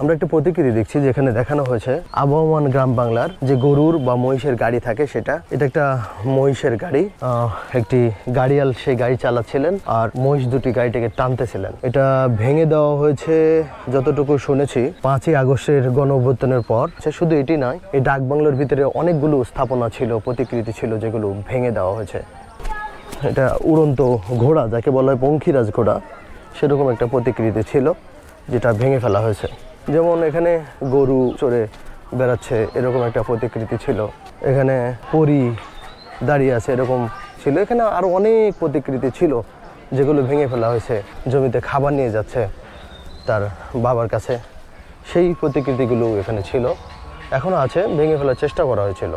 আমরা একটা প্রতিকৃতি দেখছি যেখানে দেখানো হয়েছে আবহমান গ্রাম বাংলার যে গরুর বা মহিষের গাড়ি থাকে সেটা। এটা একটা মহিষের গাড়ি, একটি গাড়িয়াল সেই গাড়ি চালাচ্ছিলেন আর মহিষ দুটি গাড়িটাকে টানতেছিলেন। এটা ভেঙে দেওয়া হয়েছে যতটুকু শুনেছি 5ই আগস্টের গণঅভ্যুত্থানের পর। শুধু এটি নয়, এই ডাক বাংলোর ভিতরে অনেকগুলো স্থাপনা ছিল, প্রতিকৃতি ছিল যেগুলো ভেঙে দেওয়া হয়েছে। এটা উড়ন্ত ঘোড়া যাকে বলা হয় পঙ্খিরাজ ঘোড়া, সেরকম একটা প্রতিকৃতি ছিল যেটা ভেঙে ফেলা হয়েছে। যেমন এখানে গরু চড়ে বেড়াচ্ছে এরকম একটা প্রতিকৃতি ছিল, এখানে পরী দাঁড়িয়ে আছে এরকম ছিল, এখানে আরও অনেক প্রতিকৃতি ছিল যেগুলো ভেঙে ফেলা হয়েছে। জমিতে খাবার নিয়ে যাচ্ছে তার বাবার কাছে, সেই প্রতিকৃতিগুলো এখানে ছিল, এখনও আছে, ভেঙে ফেলার চেষ্টা করা হয়েছিল।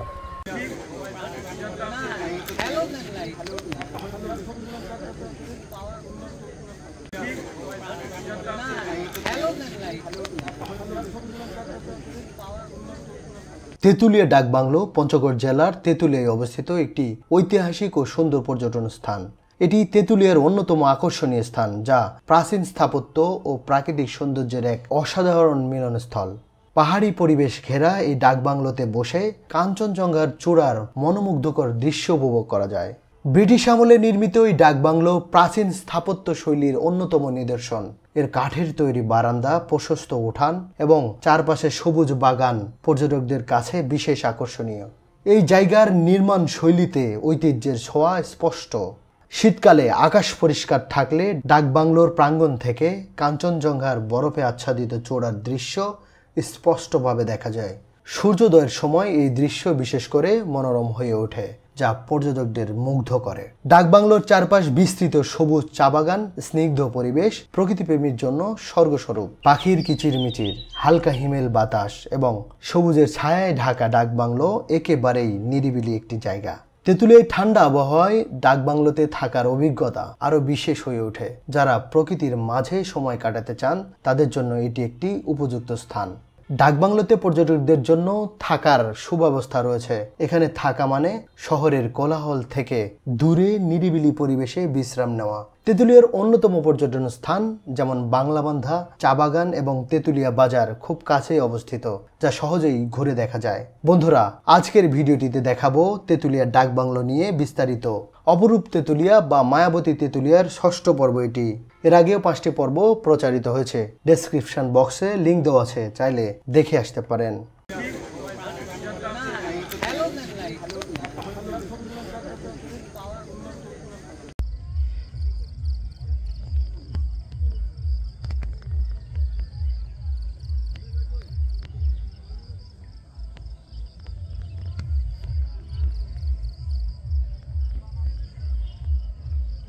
তেঁতুলিয়া ডাকবাংলো পঞ্চগড় জেলার তেঁতুলিয়ায় অবস্থিত একটি ঐতিহাসিক ও সুন্দর পর্যটন স্থান। এটি তেঁতুলিয়ার অন্যতম আকর্ষণীয় স্থান, যা প্রাচীন স্থাপত্য ও প্রাকৃতিক সৌন্দর্যের এক অসাধারণ মিলনস্থল। পাহাড়ি পরিবেশ ঘেরা এই ডাকবাংলোতে বসে কাঞ্চনজঙ্ঘার চূড়ার মনোমুগ্ধকর দৃশ্য উপভোগ করা যায়। ব্রিটিশ আমলে নির্মিত এই ডাকবাংলো প্রাচীন স্থাপত্য শৈলীর অন্যতম নিদর্শন। এর কাঠের তৈরি বারান্দা, প্রশস্ত উঠান এবং চারপাশে সবুজ বাগান পর্যটকদের কাছে বিশেষ আকর্ষণীয়। এই জায়গার নির্মাণ শৈলীতে ঐতিহ্যের ছোঁয়া স্পষ্ট। শীতকালে আকাশ পরিষ্কার থাকলে ডাকবাংলোর প্রাঙ্গণ থেকে কাঞ্চনজঙ্ঘার বরফে আচ্ছাদিত চূড়ার দৃশ্য স্পষ্টভাবে দেখা যায়। সূর্যোদয়ের সময় এই দৃশ্য বিশেষ করে মনোরম হয়ে ওঠে, যা পর্যটকদের মুগ্ধ করে। ডাকবাংলোর চারপাশ বিস্তৃত সবুজ চা বাগান, স্নিগ্ধ পরিবেশ প্রকৃতিপ্রেমীর জন্য স্বর্গস্বরূপ। পাখির কিচিরমিচির, হালকা হিমেল বাতাস এবং সবুজের ছায়ায় ঢাকা ডাকবাংলো একেবারেই নিরিবিলি একটি জায়গা। তেঁতুলিয়ায় ঠান্ডা আবহাওয়ায় ডাকবাংলোতে থাকার অভিজ্ঞতা আরও বিশেষ হয়ে ওঠে। যারা প্রকৃতির মাঝে সময় কাটাতে চান তাদের জন্য এটি একটি উপযুক্ত স্থান। ডাকবাংলোতে পর্যটকদের জন্য থাকার সুব্যবস্থা রয়েছে। এখানে থাকা মানে শহরের কোলাহল থেকে দূরে নিরিবিলি পরিবেশে বিশ্রাম নেওয়া। তেঁতুলিয়ার অন্যতম পর্যটন স্থান যেমন বাংলাবান্ধা, চা বাগান এবং তেঁতুলিয়া বাজার খুব কাছেই অবস্থিত, যা সহজেই ঘুরে দেখা যায়। বন্ধুরা, আজকের ভিডিওটিতে দেখাবো তেঁতুলিয়ার ডাকবাংলো নিয়ে বিস্তারিত। অপরূপ তেঁতুলিয়া বা মায়াবতী তেঁতুলিয়ার 6ষ্ঠ পর্ব এটি। এর আগেও 5টি পর্ব প্রচারিত হয়েছে। ডেসক্রিপশন বক্সে লিঙ্ক দেওয়া আছে, চাইলে দেখে আসতে পারেন।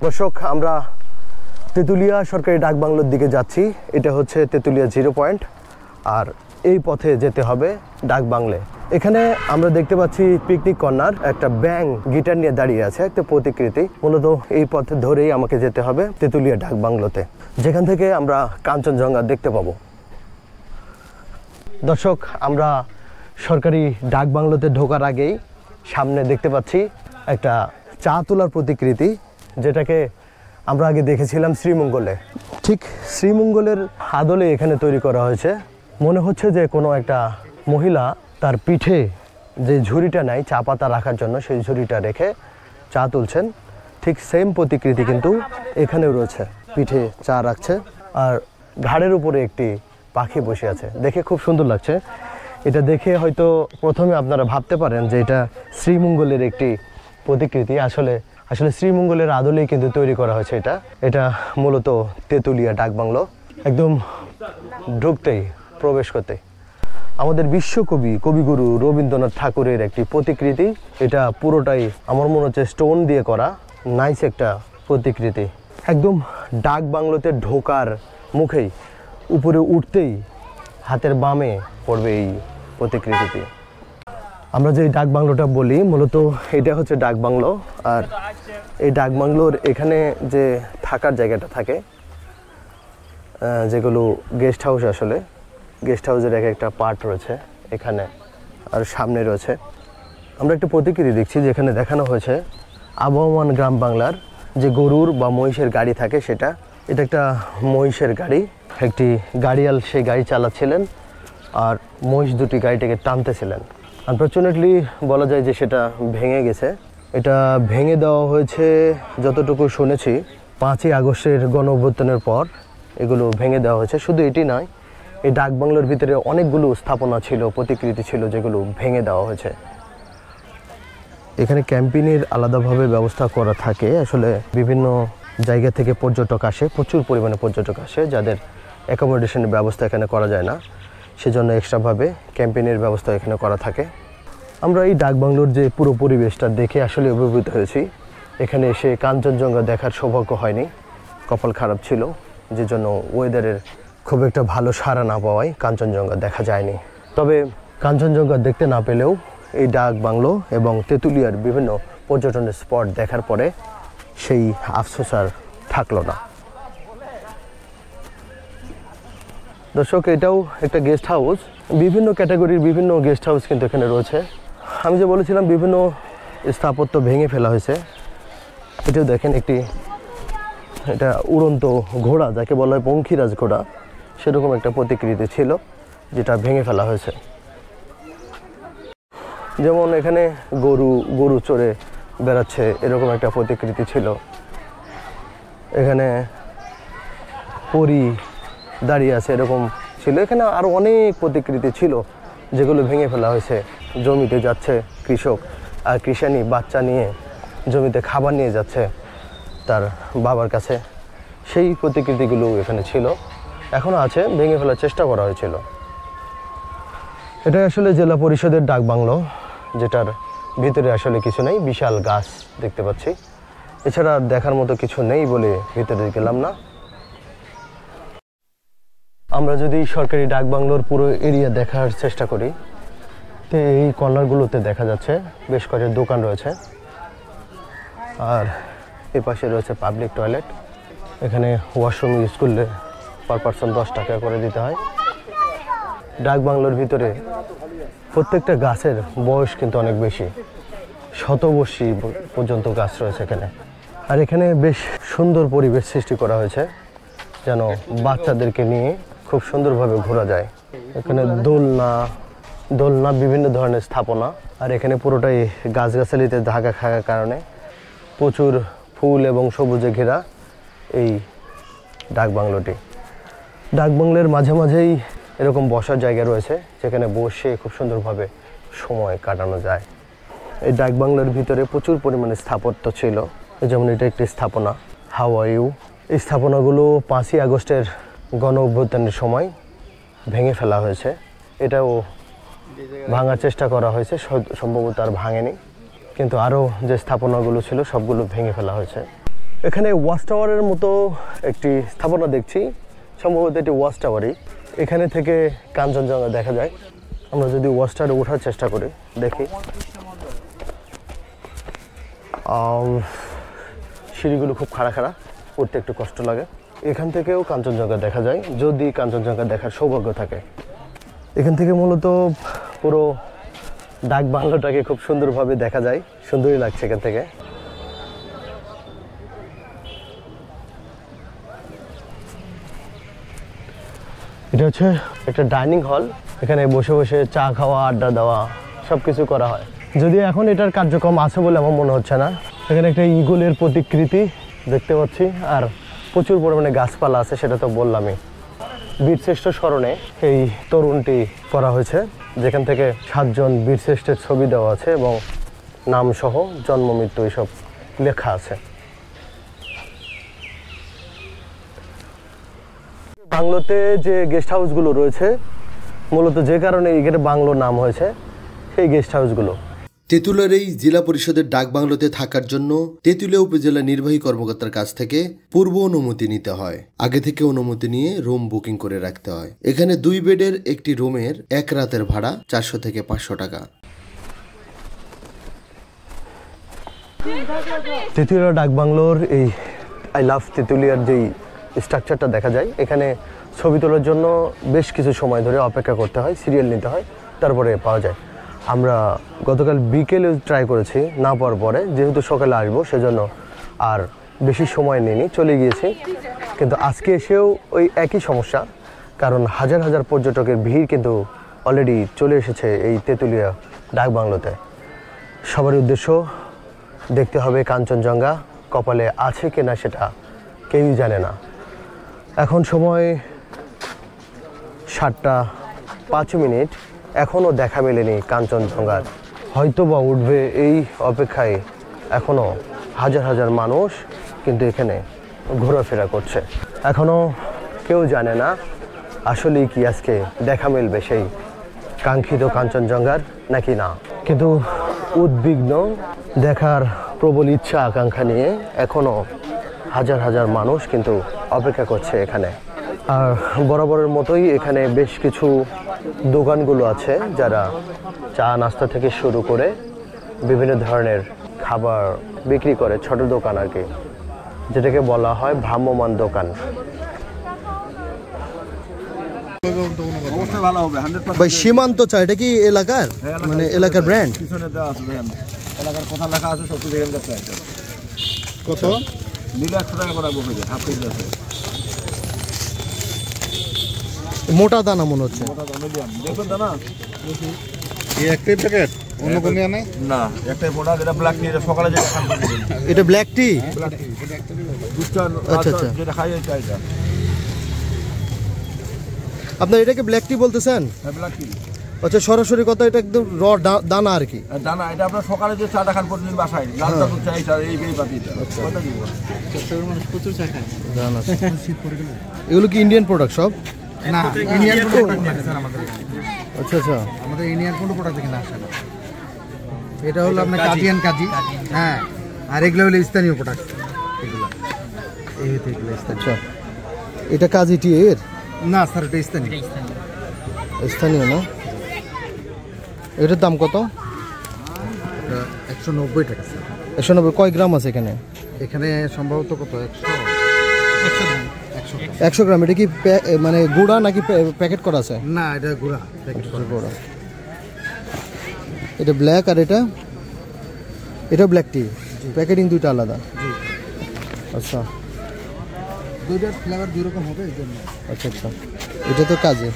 দর্শক, আমরা তেঁতুলিয়া সরকারি ডাকবাংলোর দিকে যাচ্ছি। এটা হচ্ছে তেঁতুলিয়া 0 পয়েন্ট, আর এই পথে যেতে হবে ডাকবাংলে। এখানে আমরা দেখতে পাচ্ছি পিকনিক কর্নার, একটা ব্যাঙ গিটার নিয়ে দাঁড়িয়ে আছে, একটা প্রতিকৃতি। মূলত এই পথে ধরেই আমাকে যেতে হবে তেঁতুলিয়া ডাকবাংলোতে, যেখান থেকে আমরা কাঞ্চনজঙ্ঘা দেখতে পাবো। দর্শক, আমরা সরকারি ডাকবাংলোতে ঢোকার আগেই সামনে দেখতে পাচ্ছি একটা চা তোলার প্রতিকৃতি, যেটাকে আমরা আগে দেখেছিলাম শ্রীমঙ্গলে। ঠিক শ্রীমঙ্গলের আদলে এখানে তৈরি করা হয়েছে। মনে হচ্ছে যে কোনো একটা মহিলা তার পিঠে যে ঝুড়িটা নেয় চা পাতা রাখার জন্য, সেই ঝুড়িটা রেখে চা তুলছেন। ঠিক সেম প্রতিকৃতি কিন্তু এখানেও রয়েছে, পিঠে চা রাখছে আর ঘাড়ের উপরে একটি পাখি বসে আছে। দেখে খুব সুন্দর লাগছে। এটা দেখে হয়তো প্রথমে আপনারা ভাবতে পারেন যে এটা শ্রীমঙ্গলের একটি প্রতিকৃতি। আসলে শ্রীমঙ্গলের আদলেই কিন্তু তৈরি করা হয়েছে এটা মূলত তেঁতুলিয়া ডাকবাংলো। একদম ঢুকতেই, প্রবেশ করতে আমাদের বিশ্বকবি, কবিগুরু রবীন্দ্রনাথ ঠাকুরের একটি প্রতিকৃতি। এটা পুরোটাই আমার মনে হচ্ছে স্টোন দিয়ে করা, নাইস একটা প্রতিকৃতি। একদম ডাকবাংলোতে ঢোকার মুখেই উপরে উঠতেই হাতের বামে পড়বে এই প্রতিকৃতিটি। আমরা যে ডাকবাংলোটা বলি, মূলত এটা হচ্ছে ডাকবাংলো। আর এই ডাকবাংলোর এখানে যে থাকার জায়গাটা থাকে, যেগুলো গেস্ট হাউস, আসলে গেস্ট হাউসের একটা পার্ট রয়েছে এখানে আর সামনে রয়েছে। আমরা একটা প্রতিকৃতি দেখছি যেখানে দেখানো হয়েছে আবহমান গ্রাম বাংলার যে গরুর বা মহিষের গাড়ি থাকে সেটা। এটা একটা মহিষের গাড়ি, একটি গাড়িয়াল সেই গাড়ি চালাচ্ছিলেন আর মহিষ দুটি গাড়িটাকে টানতেছিলেন। আনফর্চুনেটলি বলা যায় যে সেটা ভেঙে গেছে। এটা ভেঙে দেওয়া হয়েছে যতটুকু শুনেছি 5ই আগস্টের গণ অভ্যুত্থানের পর এগুলো ভেঙে দেওয়া হয়েছে। শুধু এটি নয়, এই ডাকবাংলোর ভিতরে অনেকগুলো স্থাপনা ছিল, প্রতিকৃতি ছিল, যেগুলো ভেঙে দেওয়া হয়েছে। এখানে ক্যাম্পিংয়ের আলাদাভাবে ব্যবস্থা করা থাকে। আসলে বিভিন্ন জায়গা থেকে পর্যটক আসে, প্রচুর পরিমাণে পর্যটক আসে, যাদের অ্যাকোমোডেশনের ব্যবস্থা এখানে করা যায় না, সেজন্য এক্সট্রাভাবে ক্যাম্পিংয়ের ব্যবস্থা এখানে করা থাকে। আমরা এই ডাকবাংলোর যে পুরো পরিবেশটা দেখে আসলে অভিভূত হয়েছি। এখানে এসে কাঞ্চনজঙ্ঘা দেখার সৌভাগ্য হয়নি, কপাল খারাপ ছিল, যে জন্য ওয়েদারের খুব একটা ভালো সাড়া না পাওয়ায় কাঞ্চনজঙ্ঘা দেখা যায়নি। তবে কাঞ্চনজঙ্ঘা দেখতে না পেলেও এই ডাকবাংলো এবং তেঁতুলিয়ার বিভিন্ন পর্যটনের স্পট দেখার পরে সেই আফসোস আর থাকলো না। দর্শক, এটাও একটা গেস্ট হাউস। বিভিন্ন ক্যাটাগরির বিভিন্ন গেস্ট হাউস কিন্তু এখানে রয়েছে। আমি যে বলেছিলাম বিভিন্ন স্থাপত্য ভেঙে ফেলা হয়েছে। এটাও দেখেন, এটা উড়ন্ত ঘোড়া, যাকে বলা হয় পঙ্খিরাজ ঘোড়া, সেরকম একটা প্রতিকৃতি ছিল যেটা ভেঙে ফেলা হয়েছে। যেমন এখানে গরু চড়ে বেড়াচ্ছে, এরকম একটা প্রতিকৃতি ছিল। এখানে পরী দাঁড়িয়ে আছে, এরকম ছিল। এখানে আরও অনেক প্রতিকৃতি ছিল যেগুলো ভেঙে ফেলা হয়েছে। জমিতে যাচ্ছে কৃষক, আর কৃষানি বাচ্চা নিয়ে জমিতে খাবার নিয়ে যাচ্ছে তার বাবার কাছে। সেই প্রতিকৃতিগুলো এখানে ছিল, এখনও আছে, ভেঙে ফেলার চেষ্টা করা হয়েছিল। এটা আসলে জেলা পরিষদের ডাকবাংলো, যেটার ভিতরে আসলে কিছু নেই, বিশাল গাছ দেখতে পাচ্ছি। এছাড়া দেখার মতো কিছু নেই বলে ভিতরে গেলাম না। আমরা যদি সরকারি ডাকবাংলোর পুরো এরিয়া দেখার চেষ্টা করি, তো এই কর্নারগুলোতে দেখা যাচ্ছে বেশ কয়েকটা দোকান রয়েছে, আর এ পাশে রয়েছে পাবলিক টয়লেট। এখানে ওয়াশরুম ইউজ করলে পার পারসন 10 টাকা করে দিতে হয়। ডাকবাংলোর ভিতরে প্রত্যেকটা গাছের বয়স কিন্তু অনেক বেশি, শতবর্ষী পর্যন্ত গাছ রয়েছে এখানে। আর এখানে বেশ সুন্দর পরিবেশ সৃষ্টি করা হয়েছে, যেন বাচ্চাদেরকে নিয়ে খুব সুন্দরভাবে ঘোরা যায়। এখানে দোলনা বিভিন্ন ধরনের স্থাপনা, আর এখানে পুরোটাই গাছগাছালিতে ঢাকা থাকার কারণে প্রচুর ফুল এবং সবুজে ঘেরা এই ডাকবাংলোটি। ডাকবাংলোর মাঝে মাঝেই এরকম বসার জায়গা রয়েছে, যেখানে বসে খুব সুন্দরভাবে সময় কাটানো যায়। এই ডাকবাংলোর ভিতরে প্রচুর পরিমাণে স্থাপত্য ছিল, যেমন এটা একটি স্থাপনা, হাউ আর ইউ। এই স্থাপনাগুলো 5ই আগস্টের গণ অভ্যুত্থানের সময় ভেঙে ফেলা হয়েছে। এটাও ভাঙার চেষ্টা করা হয়েছে, সম্ভবত আর ভাঙেনি, কিন্তু আরও যে স্থাপনাগুলো ছিল সবগুলো ভেঙে ফেলা হয়েছে। এখানে ওয়াচ টাওয়ারের মতো একটি স্থাপনা দেখছি, সম্ভবত এটি ওয়াচ টাওয়ারই। এখানে থেকে কাঞ্চনজঙ্ঘা দেখা যায়। আমরা যদি ওয়াচ টাওয়ারে ওঠার চেষ্টা করি, দেখি সিঁড়িগুলো খুব খাড়া, উঠতে একটু কষ্ট লাগে। এখান থেকেও কাঞ্চনজঙ্ঘা দেখা যায়, যদি কাঞ্চনজঙ্ঘা দেখার সৌভাগ্য থাকে। এখান থেকে মূলত পুরো ডাকবাংলোটাকে খুব সুন্দরভাবে দেখা যায়, সুন্দরই লাগছে এখান থেকে। এটা হচ্ছে একটা ডাইনিং হল, এখানে বসে বসে চা খাওয়া, আড্ডা দেওয়া, সব কিছু করা হয়। যদিও এখন এটার কার্যক্রম আছে বলে আমার মনে হচ্ছে না। এখানে একটা ঈগলের প্রতিকৃতি দেখতে পাচ্ছি, আর প্রচুর পরিমাণে গাছপালা আছে, সেটা তো বললামই। বীরশ্রেষ্ঠ স্মরণে এই তরুণটি করা হয়েছে, যেখান থেকে 7 জন বীরশ্রেষ্ঠের ছবি দেওয়া আছে এবং নাম সহ জন্ম মৃত্যু এইসব লেখা আছে। বাংলোতে যে গেস্ট হাউসগুলো রয়েছে, মূলত যে কারণে এখানে বাংলো নাম হয়েছে, সেই গেস্ট হাউসগুলো। তেঁতুলিয়ার এই জেলা পরিষদের ডাকবাংলোতে থাকার জন্য তেঁতুলিয়া উপজেলা নির্বাহী কর্মকর্তার কাছ থেকে পূর্ব অনুমতি নিতে হয়। আগে থেকে অনুমতি নিয়ে রুম বুকিং করে রাখতে হয়। এখানে 2 বেডের একটি রুমের 1 রাতের ভাড়া 400 থেকে 500 টাকা। তেঁতুলিয়া ডাকবাংলোর এই আই লাভ তেঁতুলিয়ার যেই স্ট্রাকচারটা দেখা যায়, এখানে ছবি তোলার জন্য বেশ কিছু সময় ধরে অপেক্ষা করতে হয়, সিরিয়াল নিতে হয়, তারপরে পাওয়া যায়। আমরা গতকাল বিকেলে ট্রাই করেছি, না পাওয়ার পরে যেহেতু সকালে আসবো সেজন্য আর বেশি সময় নিইনি, চলে গিয়েছি। কিন্তু আজকে এসেও ওই একই সমস্যা, কারণ হাজার হাজার পর্যটকের ভিড় কিন্তু অলরেডি চলে এসেছে এই তেঁতুলিয়া ডাকবাংলোতে। সবার উদ্দেশ্য দেখতে হবে কাঞ্চনজঙ্ঘা, কপালে আছে কিনা সেটা কেউই জানে না। এখন সময় 7:05, এখনও দেখা মেলেনি কাঞ্চনজঙ্ঘার। হয়তো বা উঠবে এই অপেক্ষায় এখনও হাজার হাজার মানুষ কিন্তু এখানে ঘোরাফেরা করছে। এখনও কেউ জানে না আসলেই কি আজকে দেখা মিলবে সেই কাঙ্ক্ষিত কাঞ্চনজঙ্ঘার নাকি না। কিন্তু উদ্বিগ্ন, দেখার প্রবল ইচ্ছা আকাঙ্ক্ষা নিয়ে এখনও হাজার হাজার মানুষ কিন্তু অপেক্ষা করছে এখানে। আর বরাবরের মতোই এখানে বেশ কিছু দোকানগুলো আছে যারা চা নাস্তা থেকে শুরু করে বিভিন্ন ধরনের খাবার বিক্রি করে, ছোট দোকান আর কি, যেটাকে বলা হয় ভ্রাম্যমাণ দোকান। ভাই সীমান্ত চা এটা কি এলাকার, মানে এলাকার ব্র্যান্ড? এলাকার কথা লেখা আছে, সব কিছু এখানকার প্রাইস কত নিলে 100 টাকা করে রাখবো, হাফ কেজি আছে। মোটা দানা মনে হচ্ছে। মোটা দানা মিডিয়াম দেখুন দানা, এই একটাই প্যাকেট, অন্য কোনো ইয়া নাই? না, একটাই প্রোডাক্ট, এটা ব্ল্যাক টি, এটা সকালে যেটা খান করে দিন। এটা ব্ল্যাক টি? ব্ল্যাক টি দুধটা আচ্ছা। যেটা খাই এই চাইটা। আপনার এটাকে ব্ল্যাক টি বলতেছেন? হ্যাঁ, ব্ল্যাক টি। আচ্ছা, সরাসরি কথা, এটা একদম র দানা আর কি? দানা, এটা আপনার সকালে যে চাটা খান প্রতিদিন বাসায়, লালটা দুধ চাই, এই পাতিটা কত দিব? প্রচুর চা খায়। এগুলো কি ইন্ডিয়ান প্রোডাক্ট সব? না, ইন্ডিয়ান প্রোডাক্ট না স্যার আমাদের। আচ্ছা আচ্ছা, আমাদের ইন্ডিয়ান কোনো প্রোডাক্ট থেকে না আসে না। এটা হলো আপনার কাজিয়ান কাজি, হ্যাঁ, আর এগুলো হলো স্থানীয় প্রোডাক্ট। এগুলো এই এগুলো আচ্ছা। এটা কাজি টি এর? না স্যার, এটা স্থানীয়। স্থানীয় না? এটার দাম কত? 190 টাকা স্যার। 190। কয় গ্রাম আছে এখানে? এখানে সম্ভবত কত, 100 গ্রাম। এটা কি মানে গুঁড়া নাকি প্যাকেট করা আছে? না, এটা গুঁড়া প্যাকেট করা। গুঁড়া। এটা ব্ল্যাক, আর এটা ব্ল্যাক টি, প্যাকেটিং দুইটা আলাদা। আচ্ছা, দুইটার ফ্লেভার দুই রকম হবে এই জন্য। আচ্ছা আচ্ছা। এটা তো কাজে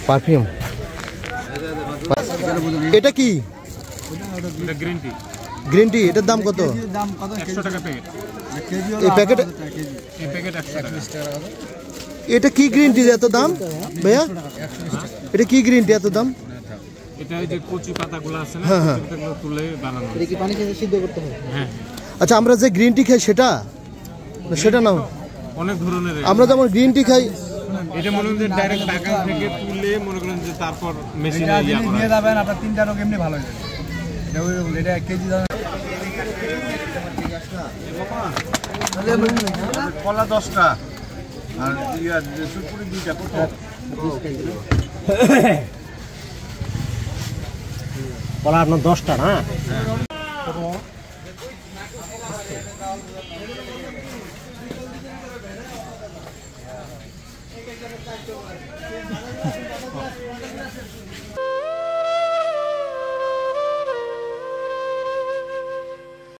পারফিউম। এটা কি? Green tea. গ্রিন টি, এটার দাম কত? দাম কত? 100 টাকা প্যাকেট। এই প্যাকেট? এই প্যাকেট 100 টাকা। এটা কি গ্রিন টি এত দাম ভাইয়া? এটা কি গ্রিন টি এত দাম? এটা এই যে কচি পাতাগুলো আছে না, হ্যাঁ, হ্যাঁ। সেগুলো তুলে বানানো। এটা কি পানিতে সিদ্ধ করতে হবে? হ্যাঁ, আচ্ছা, আমরা যে গ্রিন টি খাই সেটা না, সেটা না? অনেক ধরনের। আমরা যেমন গ্রিন টি খাই, এটা মনে করেন যে ডাইরেক্ট বাগান থেকে তুলে মনে করেন যে তারপর মেশিনে ইয়া করা নিয়ে হয়। যাবেন, আপনার 3টা রোগ এমনি ভালো হয়ে যাবে। এটা 1 কেজি দাম। কলা 10টা আর সুপুরি 2টা কত? কলা আপনার 10টা না?